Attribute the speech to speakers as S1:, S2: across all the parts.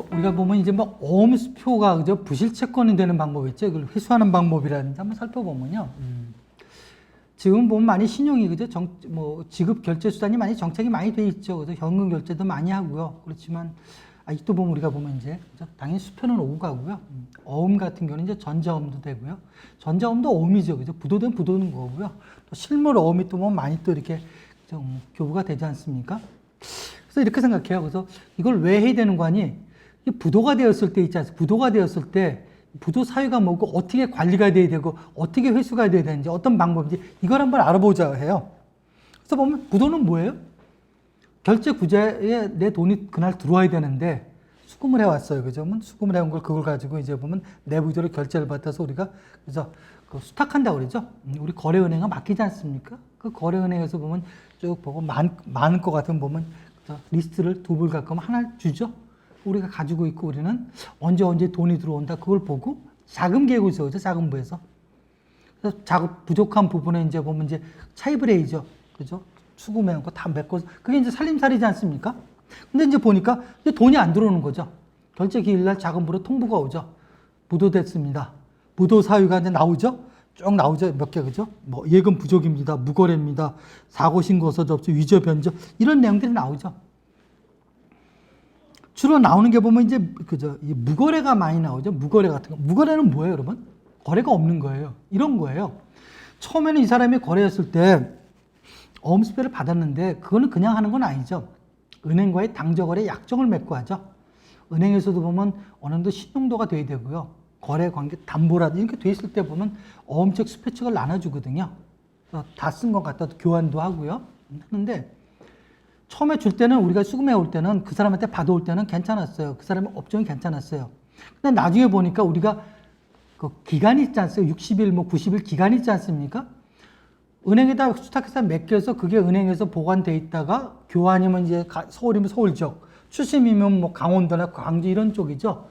S1: 우리가 보면 이제 뭐 어음수표가 그죠 부실채권이 되는 방법이 있죠. 그걸 회수하는 방법이라든지 한번 살펴보면요. 지금 보면 많이 신용이 그죠 뭐 지급 결제 수단이 많이 정책이 많이 돼 있죠. 그래서 현금 결제도 많이 하고요. 그렇지만 아직도 보면 우리가 보면 이제 그죠? 당연히 수표는 오고 가고요. 어음 같은 경우는 이제 전자어음도 되고요. 전자어음도 어음이죠. 그죠? 부도된 부도는 거고요. 또 실물 어음이 또 보면 많이 또 이렇게 좀 교부가 되지 않습니까? 그래서 이렇게 생각해요. 그래서 이걸 왜 해야 되는 거 아니? 부도가 되었을 때 있지 않습니까? 부도가 되었을 때 부도 사유가 뭐고 어떻게 관리가 돼야 되고 어떻게 회수가 돼야 되는지 어떤 방법인지 이걸 한번 알아보자 해요. 그래서 보면 부도는 뭐예요? 결제 구제에 내 돈이 그날 들어와야 되는데 수금을 해왔어요. 그죠? 수금을 해온 걸 그걸 가지고 이제 보면 내부적으로 결제를 받아서 우리가 그래서 그 수탁한다고 그러죠. 우리 거래은행에 맡기지 않습니까? 그 거래은행에서 보면 쭉 보고 많을 것 같으면 보면 리스트를 두 불 갖고 하나 주죠. 우리가 가지고 있고 우리는 언제 돈이 들어온다 그걸 보고 자금 계획에서 그죠? 자금부에서 그래서 자금 부족한 부분에 이제 보면 이제 차입을 해야죠. 그죠? 수금해온 거 다 메꿔 그게 이제 살림살이지 않습니까? 근데 이제 보니까 이제 돈이 안 들어오는 거죠. 결제 기일날 자금부로 통보가 오죠. 부도됐습니다. 부도 사유가 이제 나오죠. 쭉 나오죠. 몇 개 그죠? 뭐 예금 부족입니다. 무거래입니다. 사고 신고서 접수, 위조 변조 이런 내용들이 나오죠. 주로 나오는 게 보면 이제 그죠? 이 무거래가 많이 나오죠. 무거래 같은 거. 무거래는 뭐예요, 여러분? 거래가 없는 거예요. 이런 거예요. 처음에는 이 사람이 거래했을 때 어음수표를 받았는데 그거는 그냥 하는 건 아니죠. 은행과의 당저거래 약정을 맺고 하죠. 은행에서도 보면 어느 정도 신용도가 돼야 되고요. 거래 관계 담보라든지 이렇게 돼 있을 때 보면 어음책 수표책을 나눠주거든요. 다 쓴 것 같아도 교환도 하고요. 하는데 처음에 줄 때는 우리가 수금해 올 때는 그 사람한테 받아올 때는 괜찮았어요. 그 사람의 업종이 괜찮았어요. 근데 나중에 보니까 우리가 그 기간이 있지 않습니까? 60일, 뭐 90일 기간이 있지 않습니까? 은행에다 수탁해서 맡겨서 그게 은행에서 보관돼 있다가 교환이면 이제 서울이면 서울 지역, 추심이면 뭐 강원도나 광주 이런 쪽이죠.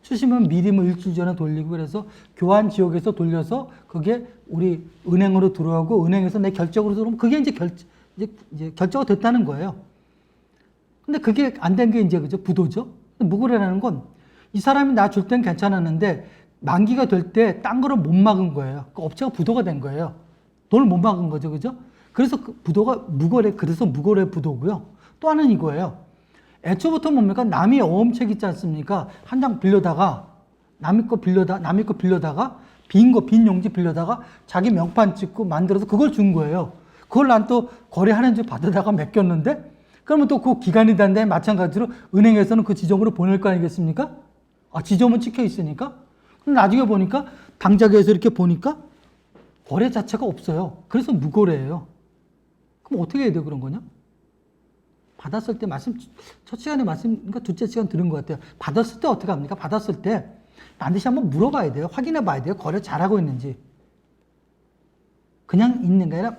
S1: 추심은 미리 뭐 일주일 전에 돌리고 그래서 교환 지역에서 돌려서 그게 우리 은행으로 들어오고 은행에서 내 결정으로 들어오면 그게 이제 결정이 됐다는 거예요. 근데 그게 안 된 게 이제 그죠? 부도죠. 무거래라는 건 이 사람이 나 줄 땐 괜찮았는데 만기가 될 때 딴 거를 못 막은 거예요. 그 업체가 부도가 된 거예요. 돈을 못 막은 거죠. 그죠? 그래서 그 부도가 무거래, 그래서 무거래 부도고요. 또 하나는 이거예요. 애초부터 뭡니까? 남이 어음책 있지 않습니까? 한 장 빌려다가, 남이 거 빌려다가, 빈 용지 빌려다가 자기 명판 찍고 만들어서 그걸 준 거예요. 그걸 난 또 거래하는지 받아다가 맡겼는데, 그러면 또 그 기간이 된데 마찬가지로 은행에서는 그 지점으로 보낼 거 아니겠습니까? 지점은 찍혀 있으니까. 그럼 나중에 보니까, 당자계에서 이렇게 보니까 거래 자체가 없어요. 그래서 무거래예요. 그럼 어떻게 해야 돼요, 그런 거냐? 받았을 때 첫 시간에 그러니까 둘째 시간 들은 것 같아요. 받았을 때 어떻게 합니까? 받았을 때 반드시 한번 물어봐야 돼요. 확인해 봐야 돼요. 거래 잘하고 있는지. 그냥 있는 게 아니라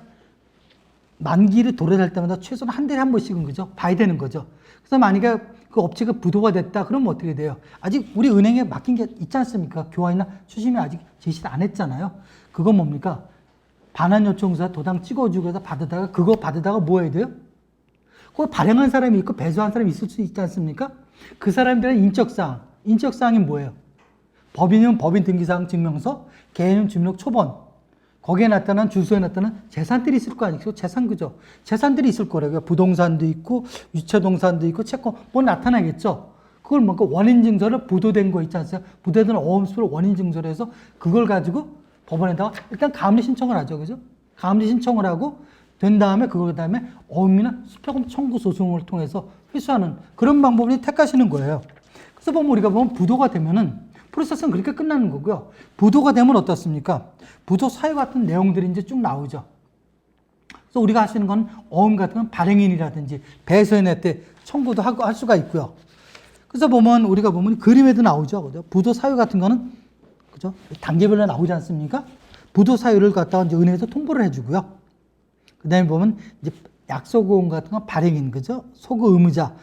S1: 만기를 도래할 때마다 최소한 한 달에 한 번씩은 그죠? 봐야 되는 거죠. 그래서 만약에 그 업체가 부도가 됐다. 그러면 어떻게 돼요? 아직 우리 은행에 맡긴 게 있지 않습니까? 교환이나 추심이 아직 제시를 안 했잖아요. 그건 뭡니까? 반환 요청서 도장 찍어주고 해서 그거 받으다가 뭐 해야 돼요? 그걸 발행한 사람이 있고 배수한 사람이 있을 수 있지 않습니까? 그 사람들은 인적사항이 뭐예요? 법인이면 법인 등기사항 증명서, 개인은 주민등록 초본, 거기에 나타난 주소에 나타난 재산들이 있을 거 아니겠어요? 재산그죠? 재산들이 있을 거라고요. 부동산도 있고, 유체동산도 있고, 채권, 뭐 나타나겠죠? 그걸 뭔가 원인증서를 부도된 거 있지 않습니까? 부도된 어음수를 원인증서로 해서 그걸 가지고 법원에다가 일단 가압류 신청을 하죠. 그죠? 가압류 신청을 하고 된 다음에 그 다음에 어음이나 수표금 청구 소송을 통해서 회수하는 그런 방법을 택하시는 거예요. 그래서 보면 우리가 보면 부도가 되면은 프로세스는 그렇게 끝나는 거고요. 부도가 되면 어떻습니까? 부도 사유 같은 내용들이 이제 쭉 나오죠. 그래서 우리가 하시는 건 어음 같은 건 발행인이라든지 배수인할 때 청구도 하고 할 수가 있고요. 그래서 보면 우리가 보면 그림에도 나오죠. 그죠? 부도 사유 같은 거는 그죠? 단계별로 나오지 않습니까? 부도 사유를 갖다가 이제 은행에서 통보를 해주고요. 그 다음에 보면 이제 약소고용 같은 건 발행인, 그죠? 소고 의무자.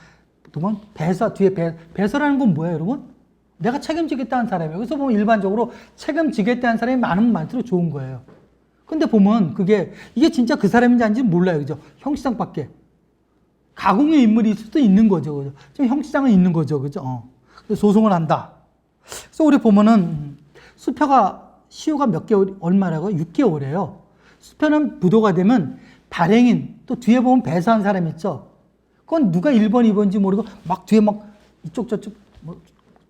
S1: 보면 배서, 뒤에 배서라는 건 뭐예요, 여러분? 내가 책임지겠다는 사람이에요. 그래서 보면 일반적으로 책임지겠다는 사람이 많으면 많을수록 좋은 거예요. 근데 보면 이게 진짜 그 사람인지 아닌지는 몰라요, 그죠? 형식상 밖에. 가공의 인물이 있을 수도 있는 거죠, 그죠? 지금 형식상은 있는 거죠, 그죠? 소송을 한다. 그래서 우리 보면은 수표가 시효가 몇 개월 얼마라고 6개월이에요. 수표는 부도가 되면 발행인 또 뒤에 보면 배서한 사람 있죠. 그건 누가 1번, 2번인지 모르고 막 뒤에 막 이쪽 저쪽 뭐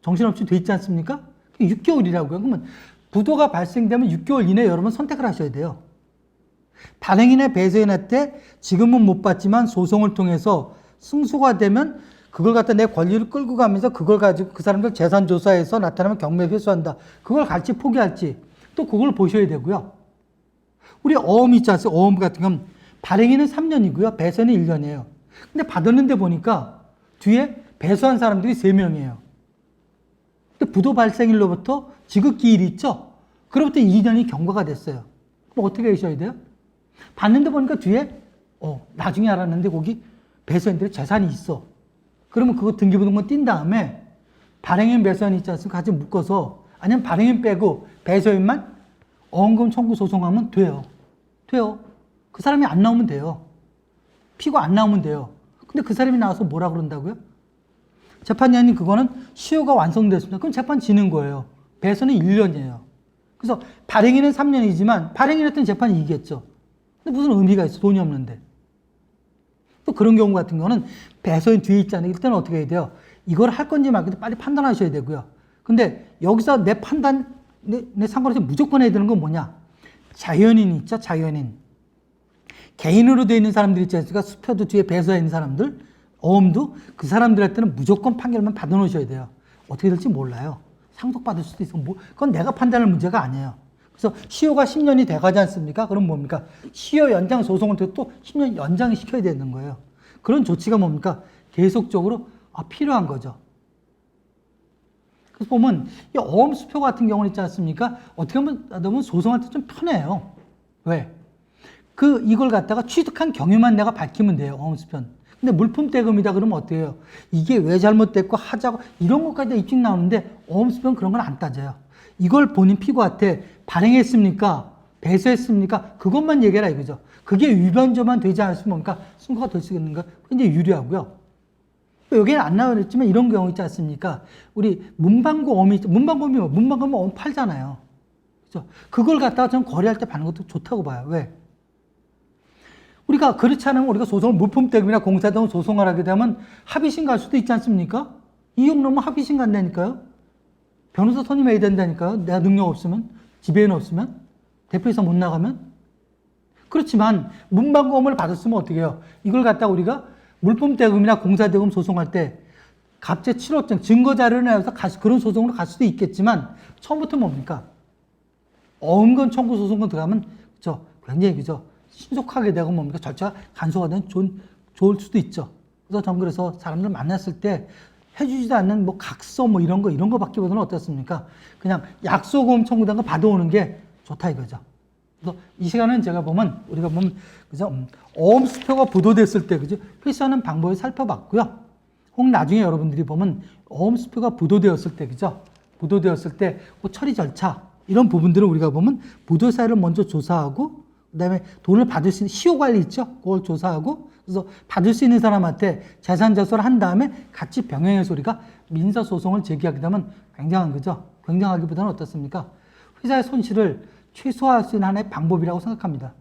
S1: 정신없이 돼 있지 않습니까? 6개월이라고요. 그러면 부도가 발생되면 6개월 이내에 여러분 선택을 하셔야 돼요. 발행인의 배서인한테 지금은 못 받지만 소송을 통해서 승소가 되면 그걸 갖다 내 권리를 끌고 가면서 그걸 가지고 그 사람들 재산 조사해서 나타나면 경매 회수한다. 그걸 갈지 포기할지 또 그걸 보셔야 되고요. 우리 어음 있지 않습니까? 어음 같은 경우는 발행인은 3년이고요. 배서는 1년이에요. 근데 받았는데 보니까 뒤에 배서한 사람들이 3명이에요. 근데 부도 발생일로부터 지급기일이 있죠? 그로부터 2년이 경과가 됐어요. 그럼 어떻게 하셔야 돼요? 봤는데 보니까 뒤에 나중에 알았는데 거기 배서인들의 재산이 있어. 그러면 그거 등기부등본 띈 다음에 발행인 배서인 있지 않습니까? 같이 묶어서 아니면 발행인 빼고 배서인만 어음금 청구 소송하면 돼요. 돼요. 그 사람이 안 나오면 돼요. 피고 안 나오면 돼요. 근데 그 사람이 나와서 뭐라 그런다고요? 재판장님 그거는 시효가 완성됐습니다. 그럼 재판 지는 거예요. 배서는 1년이에요. 그래서 발행인은 3년이지만 발행인한테는 재판이 이기겠죠. 근데 무슨 의미가 있어? 돈이 없는데. 또 그런 경우 같은 거는 배서인 뒤에 있잖아요. 일단은 어떻게 해야 돼요? 이걸 할 건지 말 건지 빨리 판단하셔야 되고요. 근데 여기서 내 판단, 내 상관없이 무조건 해야 되는 건 뭐냐? 자연인 있죠? 자연인. 개인으로 되어 있는 사람들 있지 않습니까? 수표도 뒤에 배서해 있는 사람들, 어음도 그 사람들한테는 무조건 판결만 받아놓으셔야 돼요. 어떻게 될지 몰라요. 상속받을 수도 있어. 그건 내가 판단할 문제가 아니에요. 그래서 시효가 10년이 돼가지 않습니까? 그럼 뭡니까? 시효 연장 소송을 또 10년 연장을 시켜야 되는 거예요. 그런 조치가 뭡니까? 계속적으로 필요한 거죠. 그래서 보면 이 어음 수표 같은 경우는 있지 않습니까? 어떻게 보면 소송할 때 좀 편해요. 왜? 이걸 갖다가 취득한 경위만 내가 밝히면 돼요. 어음 수표는. 근데 물품 대금이다 그러면 어때요? 요 이게 왜 잘못됐고 하자고 이런 것까지 입증 나오는데 어음 수표는 그런 건 안 따져요. 이걸 본인 피고한테 발행했습니까? 배서했습니까? 그것만 얘기해라 이거죠. 그게 위반조만 되지 않으면 뭔가 승소가 될 수 있는가? 굉장히 유리하고요. 여기는 안 나와있지만 이런 경우 있지 않습니까? 우리 문방구 어음이 있죠. 문방구면 뭐? 문방구면 어음 팔잖아요. 그죠? 그걸 갖다가 전 거래할 때 받는 것도 좋다고 봐요. 왜? 우리가 그렇지 않으면 우리가 소송을 물품대금이나 공사대금 소송을 하게 되면 합의심 갈 수도 있지 않습니까? 이용 넘으면 합의심 간다니까요. 변호사 선임해야 된다니까요. 내가 능력 없으면, 지배인 없으면, 대표이사 못 나가면. 그렇지만 문방구업을 받았으면 어떻게 해요? 이걸 갖다가 우리가 물품대금이나 공사대금 소송할 때 갑제 7호증 증거자료를 내서 그런 소송으로 갈 수도 있겠지만 처음부터 뭡니까? 어음건 청구 소송으로 들어가면 굉장히 그죠? 신속하게 되고 뭡니까? 절차가 간소화가 되면 좋을 수도 있죠. 그래서 전 그래서 사람들 만났을 때 해주지도 않는 각서 이런 거 받기보다는 어떻습니까? 그냥 약소금 청구된 거 받아오는 게 좋다 이거죠. 그래서 이 시간은 우리가 보면 그죠? 어음 수표가 부도됐을 때 그죠? 회수하는 방법을 살펴봤고요. 혹 나중에 여러분들이 보면 어음 수표가 부도되었을 때 그죠? 부도되었을 때 그 처리 절차 이런 부분들을 우리가 보면 부도 사유를 먼저 조사하고 그다음에 돈을 받을 수 있는 시효 관리 있죠? 그걸 조사하고 그래서 받을 수 있는 사람한테 재산 제소를 한 다음에 같이 병행해서 우리가 민사 소송을 제기하게 되면 굉장한 거죠. 굉장하기보다는 어떻습니까? 회사의 손실을 최소화할 수 있는 하나의 방법이라고 생각합니다.